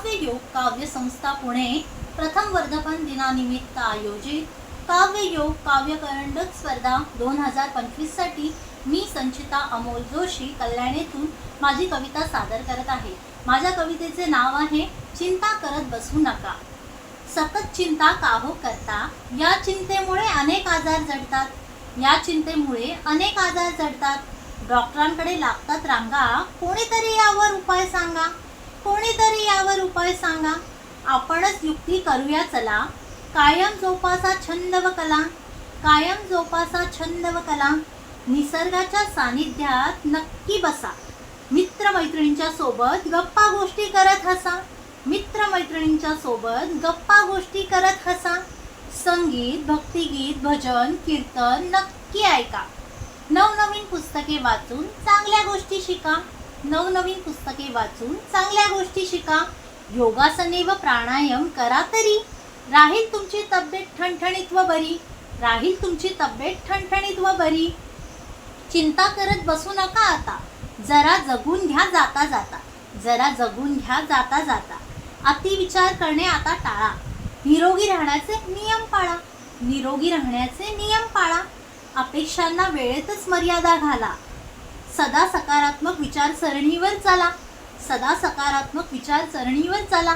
काव्ययोग काव्य संस्था पुणे प्रथम वर्धमान दिनानिमित्त आयोजित काव्ययोग काव्य करंडक स्पर्धा 2025 साठी मी संचिता अमोल जोशी कल्याणेतून माझी कविता सादर करत आहे। माझ्या कवितेचे नाव आहे चिंता करत बसू नका। सतत चिंता का हो करता, या चिंतेमुळे अनेक आजार जडतात। या चिंतेमुळे अनेक आजार जडतात। डॉक्टरांकडे लागतात रांगा, कोणीतरी यावर उपाय सांगा। कोणीतरी यावर उपाय सांगा। आपणच युक्ती करूया चला, कायम जोपासा छंद व कला। कायम जोपासा छंद व कला। निसर्गाच्या सानिध्यात नक्की बसा। मित्रमैत्रिणींच्या सोबत गप्पा गोष्टी करत हसा। मित्रमैत्रिणींच्या सोबत गप्पा गोष्टी करत हसा। संगीत, भक्तिगीत, भजन, कीर्तन नक्की ऐका। नवनवीन पुस्तके वाचून चांगल्या गोष्टी शिका। नवनवीन पुस्तके वाचून चांगल्या गोष्टी शिका। योगासने व प्राणायाम करा तरी राहील तुमची तब्येत ठणठणीत व बरी। राहील तुमची तब्येत ठणठणीत व बरी। चिंता करत बसू नका आता, जरा जगून घ्या जाता जाता। जरा जगून घ्या जाता जाता। अति विचार करणे आता टाळा। निरोगी राहण्याचे नियम पाळा। निरोगी राहण्याचे नियम पाळा। अपेक्षांना वेळेतच मर्यादा घाला। सदा सकारात्मक विचारसरणीवर चला। सदा सकारात्मक विचारसरणीवर चला।